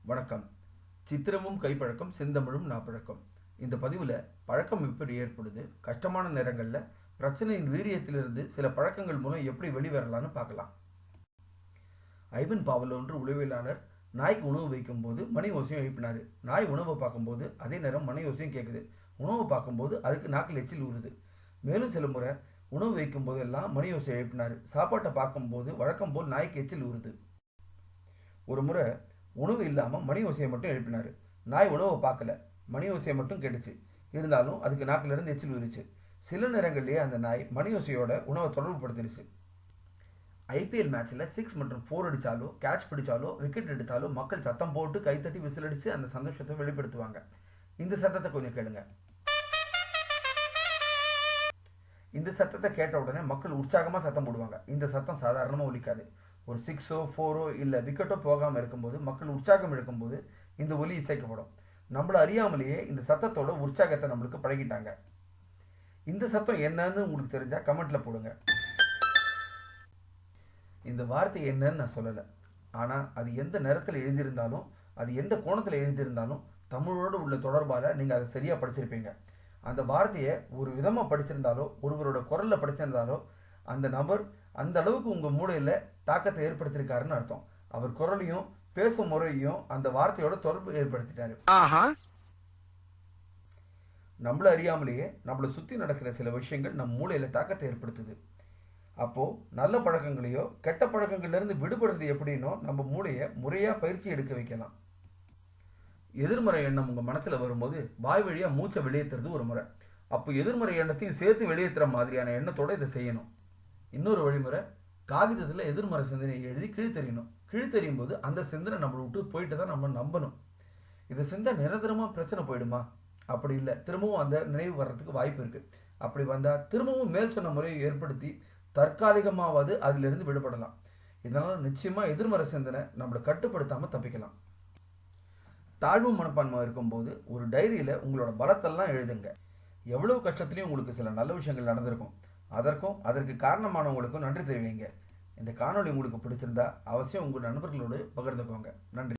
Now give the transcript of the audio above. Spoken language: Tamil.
வணக்கம். சித்திரமும் கைப்பழக்கம், செந்தமிழும் நாப்பழக்கம். இந்த பதிவில் பழக்கம் எப்படி ஏற்படுது, கஷ்டமான நேரங்களில் பிரச்சனையின் வீரியத்திலிருந்து சில பழக்கங்கள் மூலம் எப்படி வெளிவரலான்னு பார்க்கலாம். ஐவன் பாவலோ என்ற உளவியலாளர் நாய்க்கு உணவு வைக்கும்போது மணி ஓசையும் எழுப்பினார். நாய் உணவை பார்க்கும்போது அதே நேரம் மணி ஓசையும் கேட்குது. உணவை பார்க்கும்போது அதுக்கு நாக்கில் எச்சில் ஊறுது. மேலும் சில முறை உணவு வைக்கும் போதெல்லாம் மணி ஓசை எழுப்பினார். சாப்பாட்டை பார்க்கும்போது வழக்கம் போல் நாய்க்கு எச்சில் ஊறுது. ஒரு முறை உணவு இல்லாமல் மணி ஓசையை மட்டும் எழுப்பினார். நாய் உணவை பார்க்கல, மணி ஓசையை மட்டும் கேட்டுச்சு. இருந்தாலும் அதுக்கு நாக்கிலிருந்து எச்சில் ஊறிச்சு. சில நேரங்கள்லேயே அந்த நாய் மணி ஓசையோட உணவை தொடர்பு படுத்திடுச்சு. ஐபிஎல் மேட்ச்சில் 6 மற்றும் 4 அடித்தாலோ, கேட்ச் பிடிச்சாலோ, விக்கெட் எடுத்தாலோ மக்கள் சத்தம் போட்டு கைத்தட்டி விசிலடித்து அந்த சந்தோஷத்தை வெளிப்படுத்துவாங்க. இந்த சத்தத்தை கொஞ்சம் கேளுங்க. இந்த சத்தத்தை கேட்ட உடனே மக்கள் உற்சாகமாக சத்தம் போடுவாங்க. இந்த சத்தம் சாதாரணமாக ஒலிக்காது. ஒரு 6ஓ 4ஓ இல்லை விக்கெட்டோ போகாமல் இருக்கும்போது மக்கள் உற்சாகம் எடுக்கும்போது இந்த ஒலி இசைக்கப்படும். நம்மள அறியாமலேயே இந்த சத்தத்தோட உற்சாகத்தை நம்மளுக்கு பழகிட்டாங்க. இந்த சத்தம் என்னன்னு உங்களுக்கு தெரிஞ்சா கமெண்ட்ல போடுங்க. இந்த வார்த்தை என்னன்னு நான் சொல்லலை, ஆனால் அது எந்த நேரத்தில் எழுதியிருந்தாலும், அது எந்த கோணத்தில் எழுதியிருந்தாலும் தமிழோடு உள்ள தொடர்பால் நீங்கள் அதை சரியாக படிச்சிருப்பீங்க. அந்த வார்த்தையை ஒரு விதமாக படிச்சிருந்தாலோ, ஒருவரோட குரலில் படிச்சிருந்தாலோ அந்த நபர் அந்த அளவுக்கு உங்கள் மூளையில் தாக்கத்தை ஏற்படுத்தியிருக்காருன்னு அர்த்தம். அவர் குரலையும் பேசும் முறையையும் அந்த வார்த்தையோட தொடர்பு ஏற்படுத்திட்டாரு. நம்மள அறியாமலேயே நம்மளை சுற்றி நடக்கிற சில விஷயங்கள் நம் மூளையில் தாக்கத்தை ஏற்படுத்துது. அப்போது நல்ல பழக்கங்களையோ கெட்ட பழக்கங்கள்லேருந்து விடுபடுறது எப்படின்னோ நம்ம மூளையை முறையாக பயிற்சி எடுக்க வைக்கலாம். எதிர்மறை எண்ணம் உங்கள் மனசில் வரும்போது வாய் வழியாக மூச்சை வெளியேற்றுறது ஒரு முறை. அப்போ எதிர்மறை எண்ணத்தையும் சேர்த்து வெளியேற்றுற மாதிரியான எண்ணத்தோடு இதை செய்யணும். இன்னொரு வழிமுறை, காகிதத்தில் எதிர்மறை சிந்தனையை எழுதி கிழித்தெறியணும். கிழித்தெறியும் போது அந்த சிந்தனை நம்மளை விட்டு போயிட்டு தான் நம்ம நம்பணும். இதை செஞ்சால் நிரந்தரமாக பிரச்சனை போயிடுமா? அப்படி இல்லை, திரும்பவும் அந்த நினைவு வர்றதுக்கு வாய்ப்பு இருக்குது. அப்படி வந்தால் திரும்பவும் மேல் சொன்ன முறையை ஏற்படுத்தி தற்காலிகமாவது அதிலிருந்து விடுபடலாம். இதனால் நிச்சயமாக எதிர்மறை சிந்தனை நம்மளை கட்டுப்படுத்தாமல் தப்பிக்கலாம். தாழ்வு மனப்பான்மை இருக்கும்போது ஒரு டைரியில் உங்களோட பலத்தெல்லாம் எழுதுங்க. எவ்வளவு கஷ்டத்துலையும் உங்களுக்கு சில நல்ல விஷயங்கள் நடந்திருக்கும். அதற்கு காரணமானவங்களுக்கும் நன்றி தெரிவிங்க. இந்த காணொளி உங்களுக்கு பிடிச்சிருந்தா அவசியம் உங்கள் நண்பர்களோடு பகிர்ந்துக்கோங்க. நன்றி.